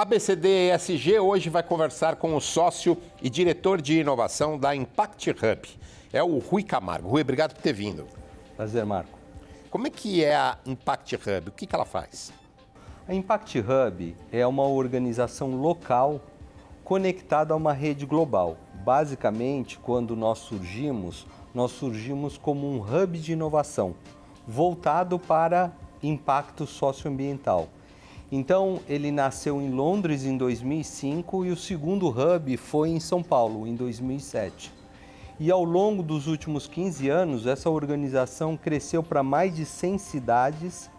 ABCD ESG hoje vai conversar com o sócio e diretor de inovação da Impact Hub. É o Rui Camargo. Rui, obrigado por ter vindo. Prazer, Marco. Como é que é a Impact Hub? O que ela faz? A Impact Hub é uma organização local conectada a uma rede global. Basicamente, quando nós surgimos como um hub de inovação voltado para impacto socioambiental. Então, ele nasceu em Londres em 2005 e o segundo hub foi em São Paulo, em 2007. E ao longo dos últimos 15 anos, essa organização cresceu para mais de 100 cidades,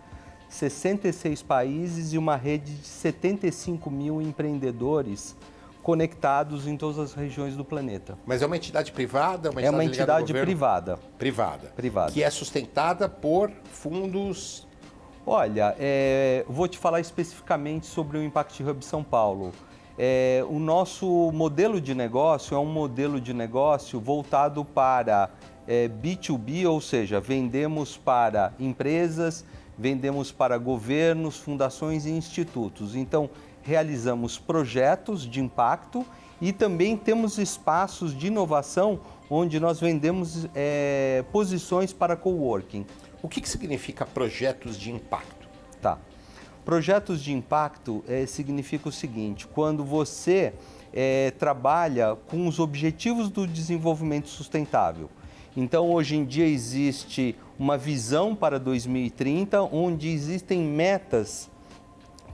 66 países e uma rede de 75 mil empreendedores conectados em todas as regiões do planeta. Mas é uma entidade privada? É uma entidade privada. Privada. Que é sustentada por fundos... Olha, vou te falar especificamente sobre o Impact Hub São Paulo. O nosso modelo de negócio é um modelo de negócio voltado para B2B, ou seja, vendemos para empresas, vendemos para governos, fundações e institutos. Então, realizamos projetos de impacto e também temos espaços de inovação onde nós vendemos posições para coworking. O que significa projetos de impacto? Tá. Projetos de impacto significa o seguinte: quando você trabalha com os objetivos do desenvolvimento sustentável. Então, hoje em dia existe uma visão para 2030, onde existem metas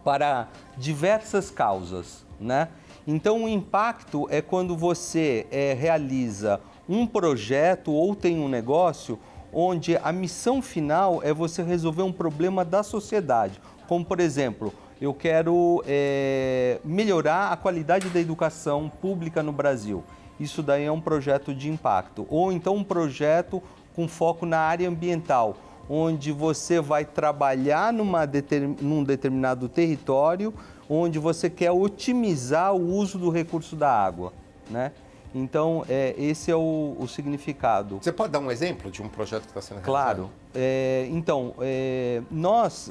para diversas causas, né? Então, o impacto é quando você realiza um projeto ou tem um negócio onde a missão final é você resolver um problema da sociedade. Como, por exemplo, eu quero melhorar a qualidade da educação pública no Brasil. Isso daí é um projeto de impacto. Ou então um projeto com foco na área ambiental, onde você vai trabalhar num determinado território, onde você quer otimizar o uso do recurso da água, né? Então, esse é o significado. Você pode dar um exemplo de um projeto que está sendo realizado? Claro. Nós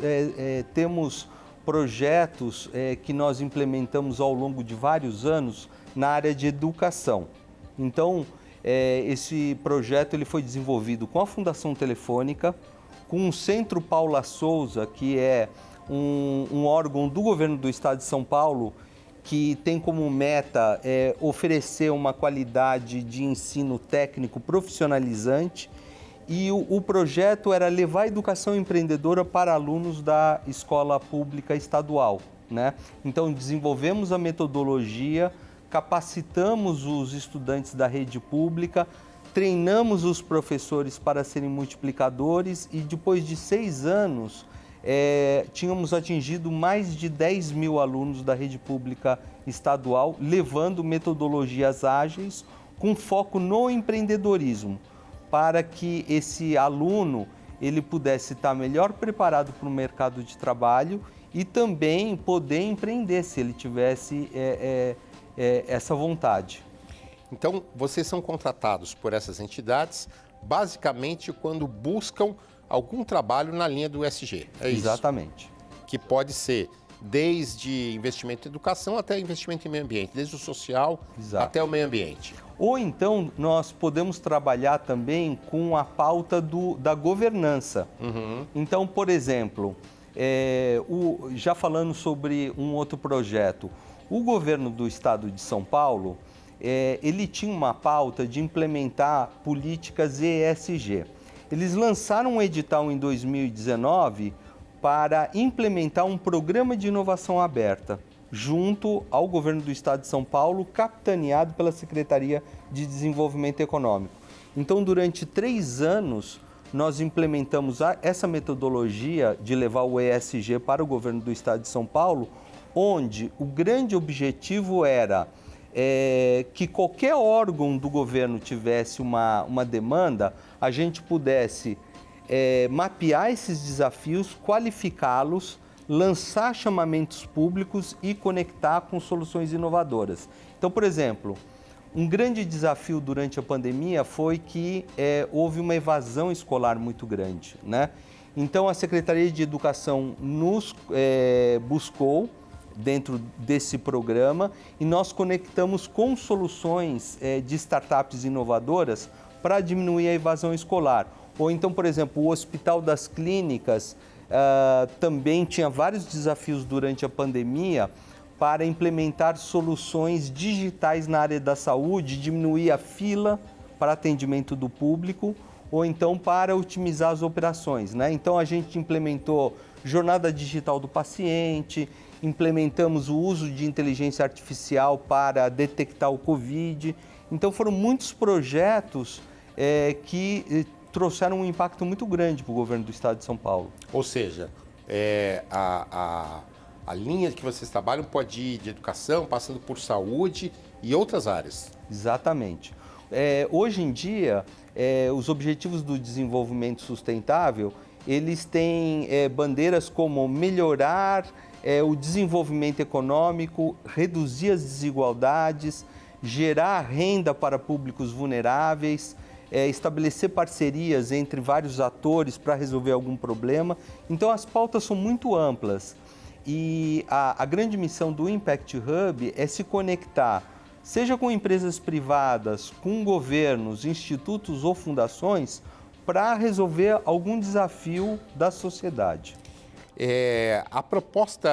temos projetos que nós implementamos ao longo de vários anos na área de educação. Então, esse projeto ele foi desenvolvido com a Fundação Telefônica, com o Centro Paula Souza, que é um órgão do governo do estado de São Paulo, que tem como meta oferecer uma qualidade de ensino técnico profissionalizante, e o projeto era levar a educação empreendedora para alunos da escola pública estadual, né? Então, desenvolvemos a metodologia, capacitamos os estudantes da rede pública, treinamos os professores para serem multiplicadores e depois de 6 anos, tínhamos atingido mais de 10 mil alunos da rede pública estadual, levando metodologias ágeis com foco no empreendedorismo, para que esse aluno ele pudesse estar melhor preparado para o mercado de trabalho e também poder empreender, se ele tivesse essa vontade. Então, vocês são contratados por essas entidades, basicamente quando buscam algum trabalho na linha do ESG, é isso? Exatamente. Que pode ser desde investimento em educação até investimento em meio ambiente, desde o social até o meio ambiente. Ou então nós podemos trabalhar também com a pauta da governança. Uhum. Então, por exemplo, já falando sobre um outro projeto, o governo do estado de São Paulo, ele tinha uma pauta de implementar políticas ESG. Eles lançaram um edital em 2019 para implementar um programa de inovação aberta, junto ao governo do estado de São Paulo, capitaneado pela Secretaria de Desenvolvimento Econômico. Então, durante 3 anos, nós implementamos essa metodologia de levar o ESG para o governo do estado de São Paulo, onde o grande objetivo era que qualquer órgão do governo tivesse uma demanda, a gente pudesse mapear esses desafios, qualificá-los, lançar chamamentos públicos e conectar com soluções inovadoras. Então, por exemplo, um grande desafio durante a pandemia foi que houve uma evasão escolar muito grande, né? Então, a Secretaria de Educação nos buscou dentro desse programa e nós conectamos com soluções de startups inovadoras para diminuir a evasão escolar. Ou então, por exemplo, o Hospital das Clínicas também tinha vários desafios durante a pandemia para implementar soluções digitais na área da saúde, diminuir a fila para atendimento do público, ou então para otimizar as operações, né? Então a gente implementou jornada digital do paciente, implementamos o uso de inteligência artificial para detectar o Covid. Então foram muitos projetos que trouxeram um impacto muito grande para o governo do estado de São Paulo. Ou seja, a linha que vocês trabalham pode ir de educação, passando por saúde e outras áreas. Exatamente. Hoje em dia, os Objetivos do Desenvolvimento Sustentável, eles têm bandeiras como melhorar o desenvolvimento econômico, reduzir as desigualdades, gerar renda para públicos vulneráveis, estabelecer parcerias entre vários atores para resolver algum problema. Então, as pautas são muito amplas e a grande missão do Impact Hub é se conectar, seja com empresas privadas, com governos, institutos ou fundações, para resolver algum desafio da sociedade. A proposta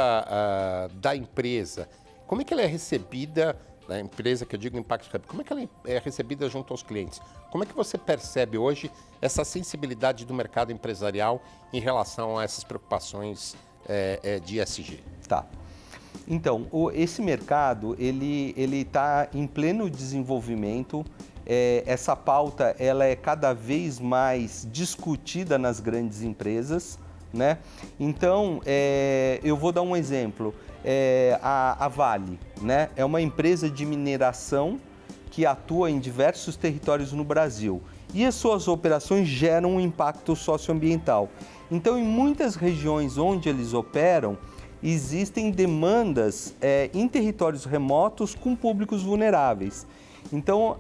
da empresa, como é que ela é recebida, da empresa que eu digo Impact Hub, como é que ela é recebida junto aos clientes? Como é que você percebe hoje essa sensibilidade do mercado empresarial em relação a essas preocupações de ESG? Tá. Então, esse mercado, ele está em pleno desenvolvimento. Essa pauta, ela é cada vez mais discutida nas grandes empresas, né? Então, eu vou dar um exemplo. A Vale, né? É uma empresa de mineração que atua em diversos territórios no Brasil. E as suas operações geram um impacto socioambiental. Então, em muitas regiões onde eles operam, existem demandas em territórios remotos com públicos vulneráveis. Então,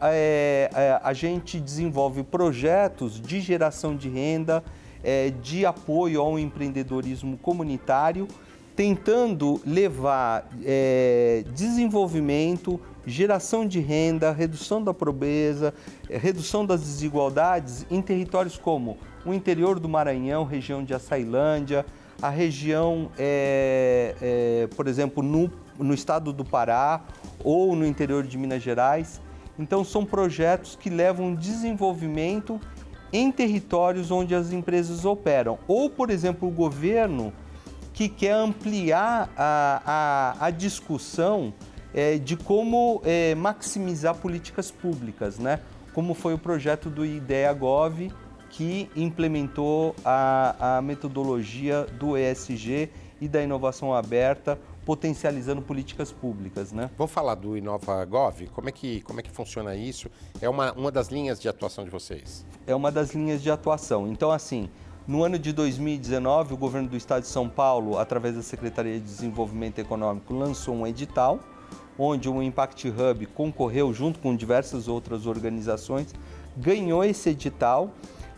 a gente desenvolve projetos de geração de renda, de apoio ao empreendedorismo comunitário, tentando levar desenvolvimento, geração de renda, redução da pobreza, redução das desigualdades em territórios como o interior do Maranhão, região de Açailândia, a região, por exemplo, no estado do Pará ou no interior de Minas Gerais. Então, são projetos que levam desenvolvimento em territórios onde as empresas operam. Ou, por exemplo, o governo que quer ampliar a discussão de como maximizar políticas públicas, né? Como foi o projeto do IDEA-Gov, que implementou a metodologia do ESG e da inovação aberta, potencializando políticas públicas, né? Vamos falar do InovaGov? Como é que funciona isso? É uma das linhas de atuação de vocês? É uma das linhas de atuação. Então, assim, no ano de 2019, o governo do estado de São Paulo, através da Secretaria de Desenvolvimento Econômico, lançou um edital, onde o Impact Hub concorreu junto com diversas outras organizações, ganhou esse edital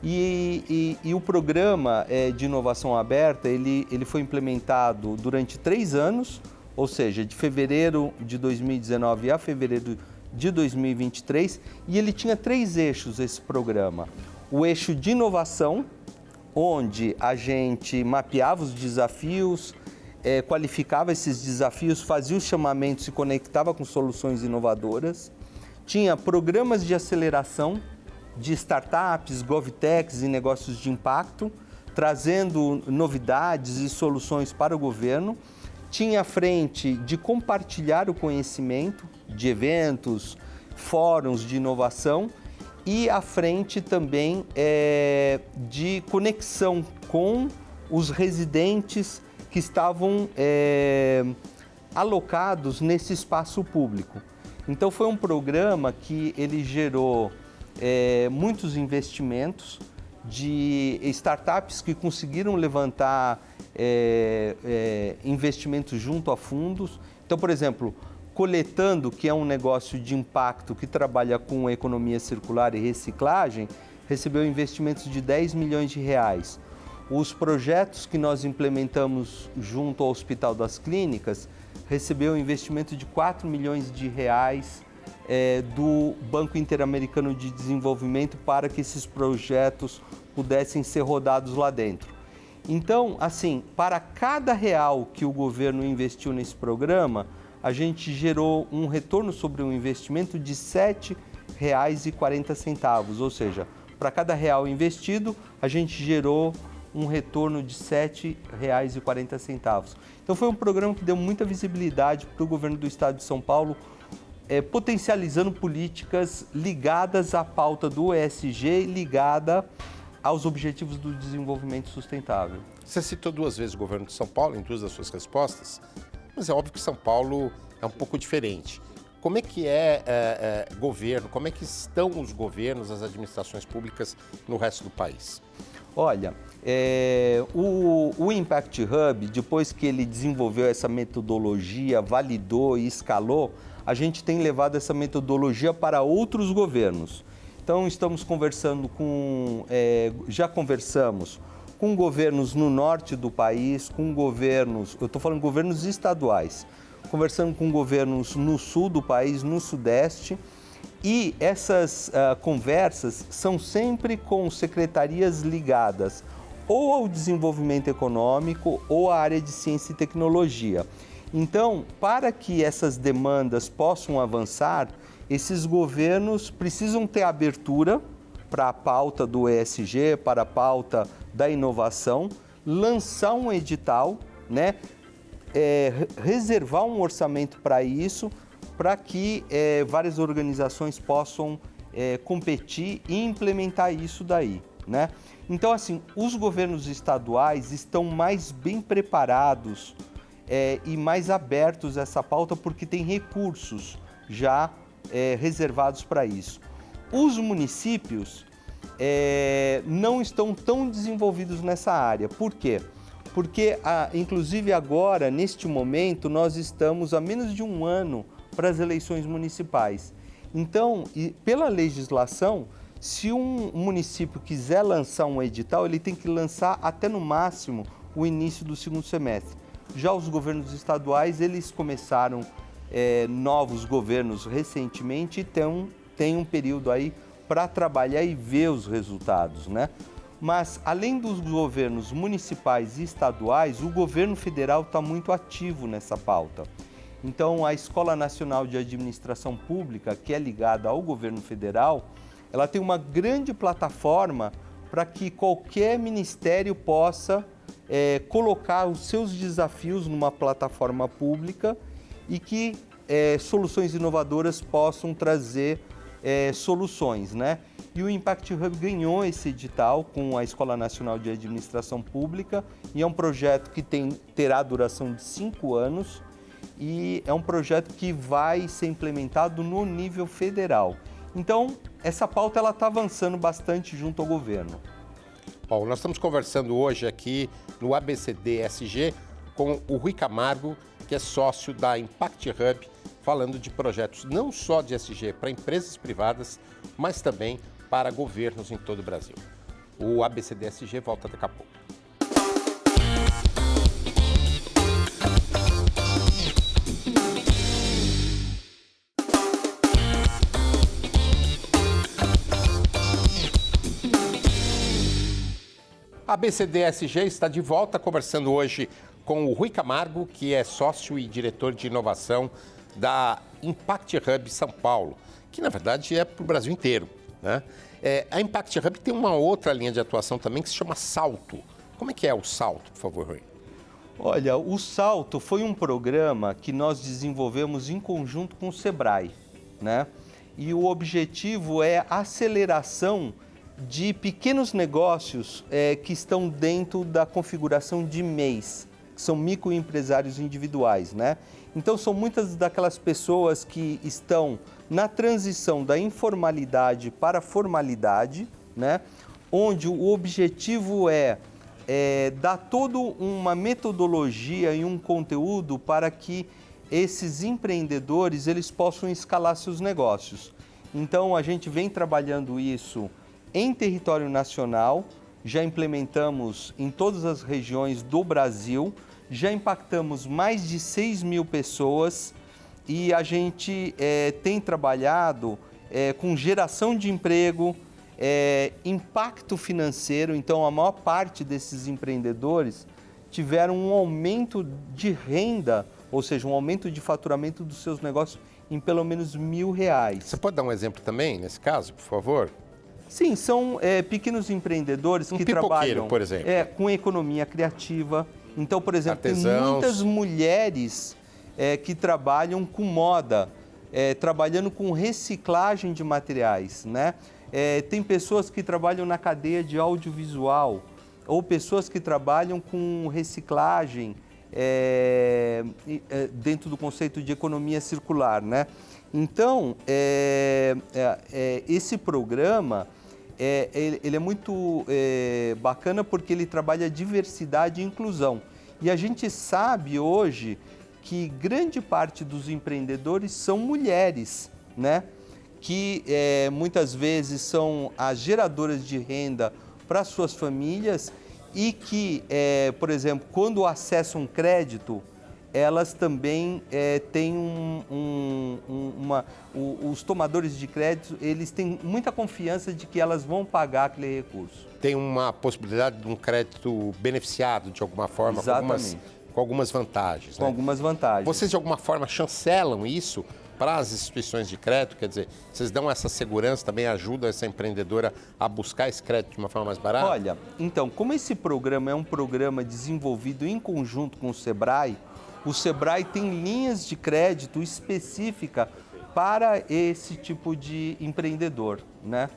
e o programa de inovação aberta, ele foi implementado durante 3 anos, ou seja, de fevereiro de 2019 a fevereiro de 2023, e ele tinha 3 eixos, esse programa. O eixo de inovação, onde a gente mapeava os desafios, qualificava esses desafios, fazia os chamamentos e conectava com soluções inovadoras. Tinha programas de aceleração de startups, govtechs e negócios de impacto, trazendo novidades e soluções para o governo. Tinha a frente de compartilhar o conhecimento de eventos, fóruns de inovação e a frente também de conexão com os residentes que estavam alocados nesse espaço público. Então foi um programa que ele gerou muitos investimentos de startups que conseguiram levantar investimentos junto a fundos. Então, por exemplo, Coletando, que é um negócio de impacto que trabalha com economia circular e reciclagem, recebeu investimentos de 10 milhões de reais. Os projetos que nós implementamos junto ao Hospital das Clínicas recebeu um investimento de 4 milhões de reais do Banco Interamericano de Desenvolvimento para que esses projetos pudessem ser rodados lá dentro. Então, assim, para cada real que o governo investiu nesse programa, a gente gerou um retorno sobre o investimento de R$ 7,40, ou seja, para cada real investido, a gente gerou um retorno de R$ 7,40. Então foi um programa que deu muita visibilidade para o governo do estado de São Paulo, potencializando políticas ligadas à pauta do ESG, ligada aos objetivos do desenvolvimento sustentável. Você citou 2 vezes o governo de São Paulo em 2 das suas respostas, mas é óbvio que São Paulo é um pouco diferente. Como é que governo, como é que estão os governos, as administrações públicas no resto do país? Olha, o Impact Hub, depois que ele desenvolveu essa metodologia, validou e escalou, a gente tem levado essa metodologia para outros governos. Então, estamos conversando já conversamos com governos no norte do país, com governos, eu estou falando governos estaduais, conversando com governos no sul do país, no sudeste, e essas conversas são sempre com secretarias ligadas ou ao desenvolvimento econômico ou à área de ciência e tecnologia. Então, para que essas demandas possam avançar, esses governos precisam ter abertura para a pauta do ESG, para a pauta da inovação, lançar um edital, né? Reservar um orçamento para isso, para que várias organizações possam competir e implementar isso daí, né? Então, assim, os governos estaduais estão mais bem preparados e mais abertos a essa pauta porque tem recursos já reservados para isso. Os municípios não estão tão desenvolvidos nessa área. Por quê? Porque, inclusive agora, neste momento, nós estamos a menos de um ano para as eleições municipais. Então, pela legislação, se um município quiser lançar um edital, ele tem que lançar até no máximo o início do segundo semestre. Já os governos estaduais, eles começaram novos governos recentemente e tem um período aí para trabalhar e ver os resultados, né? Mas, além dos governos municipais e estaduais, o governo federal está muito ativo nessa pauta. Então, a Escola Nacional de Administração Pública, que é ligada ao governo federal, ela tem uma grande plataforma para que qualquer ministério possa colocar os seus desafios numa plataforma pública e que soluções inovadoras possam trazer soluções, né? E o Impact Hub ganhou esse edital com a Escola Nacional de Administração Pública e é um projeto que terá duração de 5 anos e é um projeto que vai ser implementado no nível federal. Então, essa pauta está avançando bastante junto ao governo. Bom, nós estamos conversando hoje aqui no ABCD ESG com o Rui Camargo, que é sócio da Impact Hub, falando de projetos não só de ESG para empresas privadas, mas também para governos em todo o Brasil. O ABCD ESG volta daqui a pouco. A ABCD ESG está de volta conversando hoje com o Rui Camargo, que é sócio e diretor de inovação da Impact Hub São Paulo, que na verdade é para o Brasil inteiro, né? A Impact Hub tem uma outra linha de atuação também que se chama Salto. Como é que é o Salto, por favor, Rui? Olha, o Salto foi um programa que nós desenvolvemos em conjunto com o Sebrae, né? E o objetivo é a aceleração de pequenos negócios que estão dentro da configuração de MEIs, que são microempresários individuais, né? Então, são muitas daquelas pessoas que estão na transição da informalidade para a formalidade, né? Onde o objetivo é dar toda uma metodologia e um conteúdo para que esses empreendedores eles possam escalar seus negócios. Então, a gente vem trabalhando isso em território nacional, já implementamos em todas as regiões do Brasil, já impactamos mais de 6 mil pessoas e a gente tem trabalhado com geração de emprego, impacto financeiro. Então, a maior parte desses empreendedores tiveram um aumento de renda, ou seja, um aumento de faturamento dos seus negócios em pelo menos R$1.000. Você pode dar um exemplo também, nesse caso, por favor? Sim, são pequenos empreendedores que trabalham, por exemplo. Com economia criativa. Então, por exemplo, tem Artesãos. muitas mulheres que trabalham com moda, trabalhando com reciclagem de materiais, né? Tem pessoas que trabalham na cadeia de audiovisual, ou pessoas que trabalham com reciclagem dentro do conceito de economia circular, né? Então, esse programa, ele é muito bacana porque ele trabalha diversidade e inclusão. E a gente sabe hoje que grande parte dos empreendedores são mulheres, né? Que muitas vezes são as geradoras de renda para suas famílias e que, por exemplo, quando acessam um crédito, elas também têm os tomadores de crédito, eles têm muita confiança de que elas vão pagar aquele recurso. Tem uma possibilidade de um crédito beneficiado de alguma forma, Exatamente. com algumas vantagens. Com né? algumas vantagens. Vocês, de alguma forma, chancelam isso para as instituições de crédito? Quer dizer, vocês dão essa segurança, também ajudam essa empreendedora a buscar esse crédito de uma forma mais barata? Olha, então, como esse programa é um programa desenvolvido em conjunto com o Sebrae tem linhas de crédito específica para esse tipo de empreendedor, né?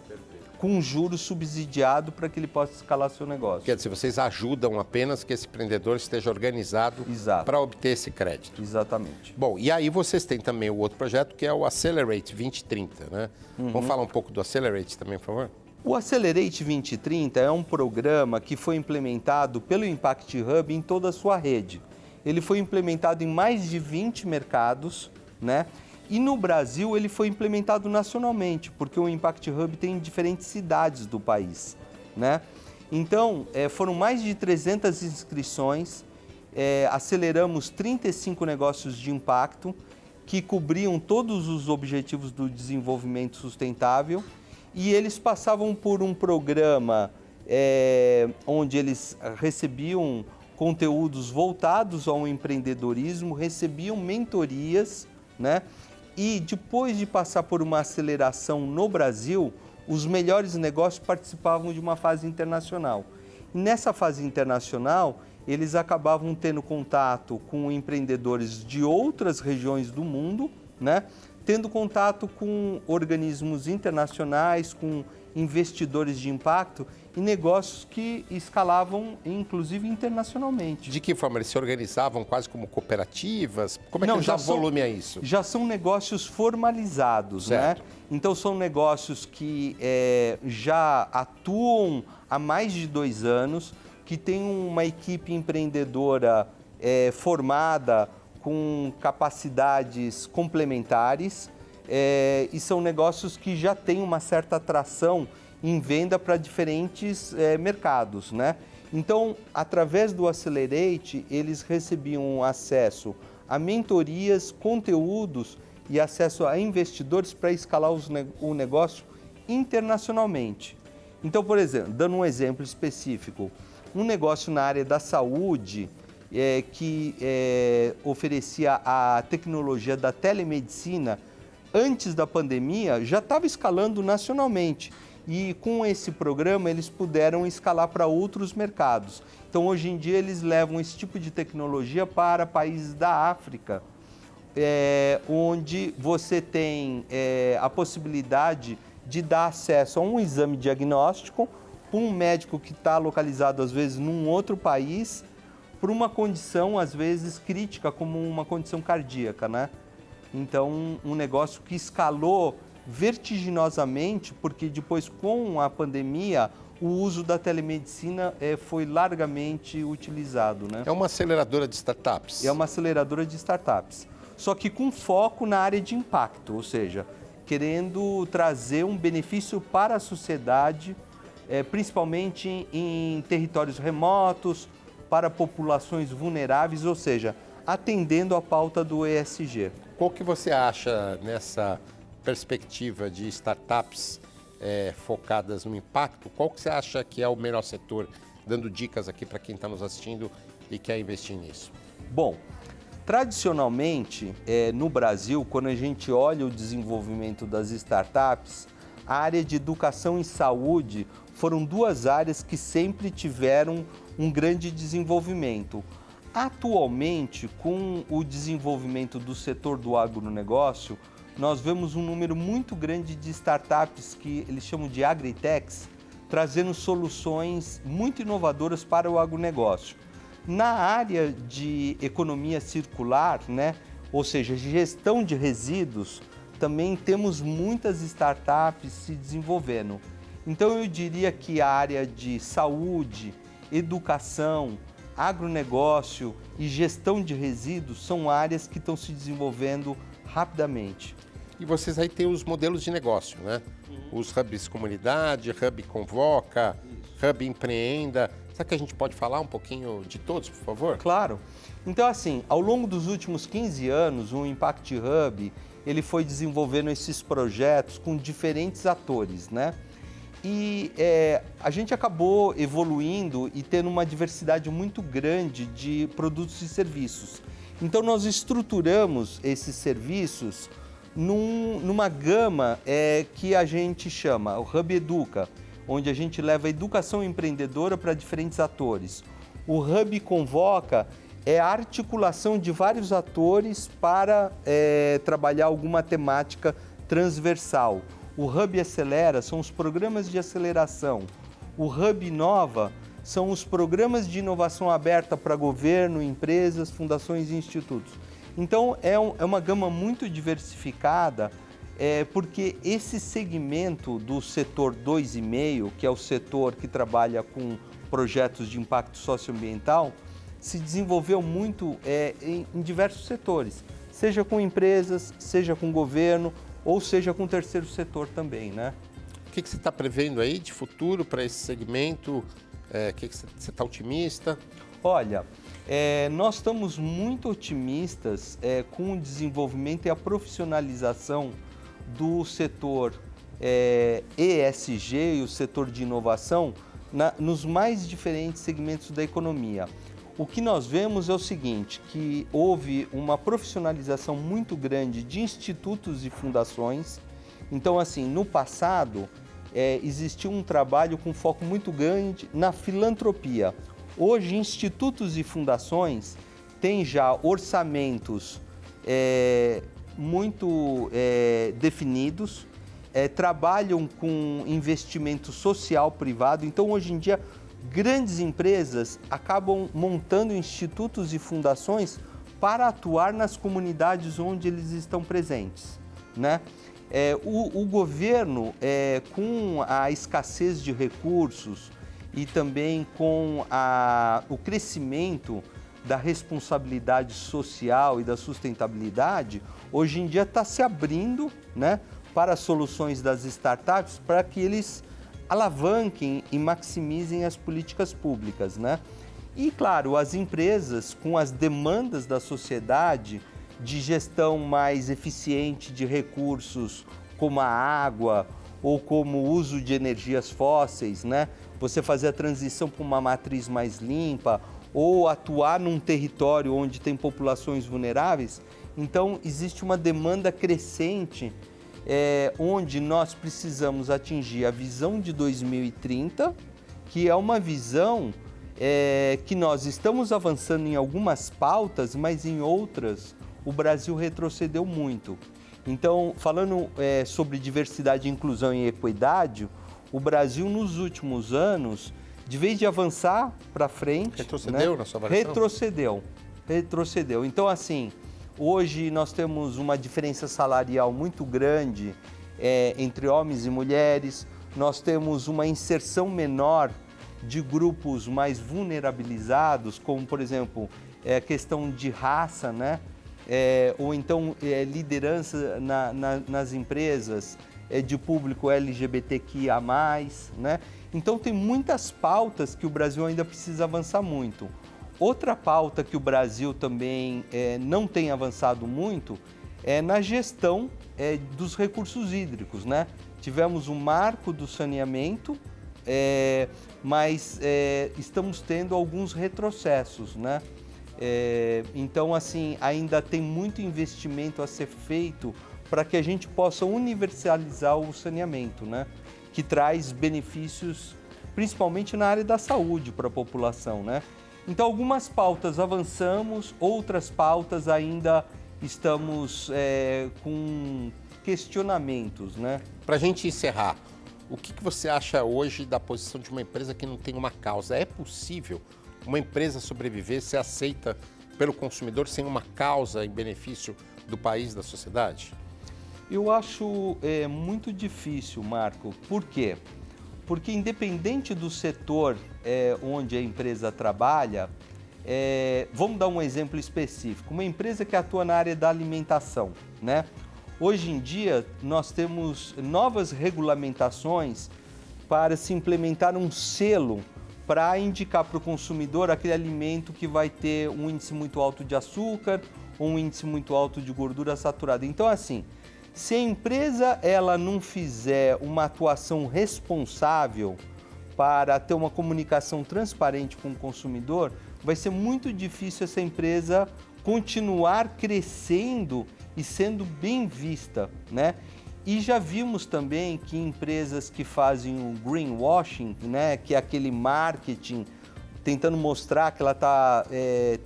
Com juros subsidiado para que ele possa escalar seu negócio. Quer dizer, vocês ajudam apenas que esse empreendedor esteja organizado para obter esse crédito. Exatamente. Bom, e aí vocês têm também o outro projeto que é o Accelerate 2030, né? Vamos falar um pouco do Accelerate também, por favor? O Accelerate 2030 é um programa que foi implementado pelo Impact Hub em toda a sua rede. Ele foi implementado em mais de 20 mercados, né? E no Brasil ele foi implementado nacionalmente, porque o Impact Hub tem em diferentes cidades do país, né? Então, foram mais de 300 inscrições, aceleramos 35 negócios de impacto que cobriam todos os objetivos do desenvolvimento sustentável e eles passavam por um programa onde eles recebiam conteúdos voltados ao empreendedorismo, recebiam mentorias, né? E depois de passar por uma aceleração no Brasil, os melhores negócios participavam de uma fase internacional. E nessa fase internacional, eles acabavam tendo contato com empreendedores de outras regiões do mundo, né? Tendo contato com organismos internacionais, com investidores de impacto e negócios que escalavam, inclusive, internacionalmente. De que forma? Eles se organizavam quase como cooperativas? Como é que eles dão volume a isso? Já são negócios formalizados, certo, né? Então, são negócios que já atuam há mais de 2 anos, que têm uma equipe empreendedora formada com capacidades complementares e são negócios que já têm uma certa atração em venda para diferentes mercados, né? Então, através do Accelerate, eles recebiam acesso a mentorias, conteúdos e acesso a investidores para escalar o negócio internacionalmente. Então, por exemplo, dando um exemplo específico, um negócio na área da saúde que oferecia a tecnologia da telemedicina, antes da pandemia, já estava escalando nacionalmente. E com esse programa eles puderam escalar para outros mercados. Então hoje em dia eles levam esse tipo de tecnologia para países da África, onde você tem a possibilidade de dar acesso a um exame diagnóstico para um médico que está localizado às vezes num outro país, por uma condição às vezes crítica como uma condição cardíaca, né? Então um negócio que escalou vertiginosamente, porque depois com a pandemia o uso da telemedicina foi largamente utilizado, né? É uma aceleradora de startups? É uma aceleradora de startups, só que com foco na área de impacto, ou seja, querendo trazer um benefício para a sociedade, principalmente em territórios remotos, para populações vulneráveis, ou seja, atendendo a pauta do ESG. Qual que você acha nessa perspectiva de startups focadas no impacto? Qual que você acha que é o melhor setor? Dando dicas aqui para quem está nos assistindo e quer investir nisso. Bom, tradicionalmente, no Brasil, quando a gente olha o desenvolvimento das startups, a área de educação e saúde foram duas áreas que sempre tiveram um grande desenvolvimento. Atualmente, com o desenvolvimento do setor do agronegócio, nós vemos um número muito grande de startups que eles chamam de agritechs, trazendo soluções muito inovadoras para o agronegócio. Na área de economia circular, né, ou seja, gestão de resíduos, também temos muitas startups se desenvolvendo. Então eu diria que a área de saúde, educação, agronegócio e gestão de resíduos são áreas que estão se desenvolvendo rapidamente. E vocês aí têm os modelos de negócio, né? Os hubs comunidade, hub convoca, hub empreenda. Será que a gente pode falar um pouquinho de todos, por favor? Claro. Então, assim, ao longo dos últimos 15 anos, o Impact Hub, ele foi desenvolvendo esses projetos com diferentes atores, né? E a gente acabou evoluindo e tendo uma diversidade muito grande de produtos e serviços. Então, nós estruturamos esses serviços numa gama que a gente chama o Hub Educa, onde a gente leva a educação empreendedora para diferentes atores. O Hub Convoca é a articulação de vários atores para trabalhar alguma temática transversal. O Hub Acelera são os programas de aceleração. O Hub Inova são os programas de inovação aberta para governo, empresas, fundações e institutos. Então, é uma gama muito diversificada, porque esse segmento do setor 2,5, que é o setor que trabalha com projetos de impacto socioambiental, se desenvolveu muito em diversos setores, seja com empresas, seja com governo, ou seja com o terceiro setor também, né? O que você está prevendo aí de futuro para esse segmento? Que você está otimista? Olha, nós estamos muito otimistas com o desenvolvimento e a profissionalização do setor ESG e o setor de inovação nos mais diferentes segmentos da economia. O que nós vemos é o seguinte, que houve uma profissionalização muito grande de institutos e fundações. Então, assim, no passado, existiu um trabalho com foco muito grande na filantropia. Hoje, institutos e fundações têm já orçamentos muito definidos, trabalham com investimento social privado. Então, hoje em dia, grandes empresas acabam montando institutos e fundações para atuar nas comunidades onde eles estão presentes, né? O governo, com a escassez de recursos e também com o crescimento da responsabilidade social e da sustentabilidade, hoje em dia está se abrindo, né, para soluções das startups para que eles alavanquem e maximizem as políticas públicas, né? E, claro, as empresas, com as demandas da sociedade de gestão mais eficiente de recursos, como a água ou como o uso de energias fósseis, né? Você fazer a transição para uma matriz mais limpa ou atuar num território onde tem populações vulneráveis. Então, existe uma demanda crescente onde nós precisamos atingir a visão de 2030, que é uma visão que nós estamos avançando em algumas pautas, mas em outras o Brasil retrocedeu muito. Então, falando sobre diversidade, inclusão e equidade, o Brasil nos últimos anos, de vez de avançar para frente... Retrocedeu, né? Na sua avaliação? Retrocedeu. Então, assim, hoje nós temos uma diferença salarial muito grande entre homens e mulheres, nós temos uma inserção menor de grupos mais vulnerabilizados, como, por exemplo, a questão de raça, né? Ou então liderança nas empresas de público LGBTQIA+, né? Então tem muitas pautas que o Brasil ainda precisa avançar muito. Outra pauta que o Brasil também não tem avançado muito é na gestão dos recursos hídricos, né? Tivemos um marco do saneamento, mas estamos tendo alguns retrocessos, né? Então, assim, ainda tem muito investimento a ser feito para que a gente possa universalizar o saneamento, né? Que traz benefícios, principalmente na área da saúde para a população, né? Então, algumas pautas avançamos, outras pautas ainda estamos com questionamentos, né? Para a gente encerrar, o que você acha hoje da posição de uma empresa que não tem uma causa? É possível uma empresa sobreviver, ser aceita pelo consumidor sem uma causa em benefício do país, da sociedade? Eu acho muito difícil, Marco. Por quê? Porque independente do setor onde a empresa trabalha, vamos dar um exemplo específico. Uma empresa que atua na área da alimentação, né? Hoje em dia, nós temos novas regulamentações para se implementar um selo para indicar para o consumidor aquele alimento que vai ter um índice muito alto de açúcar ou um índice muito alto de gordura saturada. Então, assim, se a empresa ela não fizer uma atuação responsável para ter uma comunicação transparente com o consumidor, vai ser muito difícil essa empresa continuar crescendo e sendo bem vista, né? E já vimos também que empresas que fazem o greenwashing, né, que é aquele marketing tentando mostrar que ela está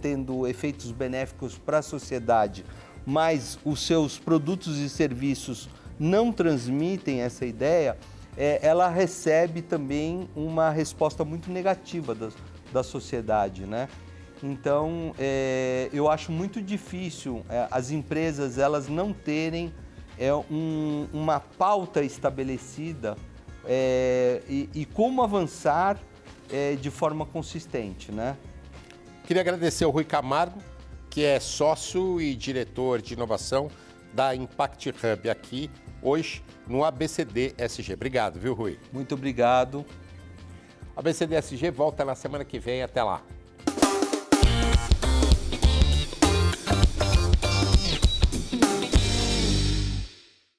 tendo efeitos benéficos para a sociedade, mas os seus produtos e serviços não transmitem essa ideia, ela recebe também uma resposta muito negativa da sociedade, né? Então, eu acho muito difícil as empresas elas não terem uma pauta estabelecida e como avançar de forma consistente, né? Queria agradecer ao Rui Camargo, que é sócio e diretor de inovação da Impact Hub aqui hoje no ABCD SG. Obrigado, viu, Rui? Muito obrigado. A ABCD SG volta na semana que vem. Até lá.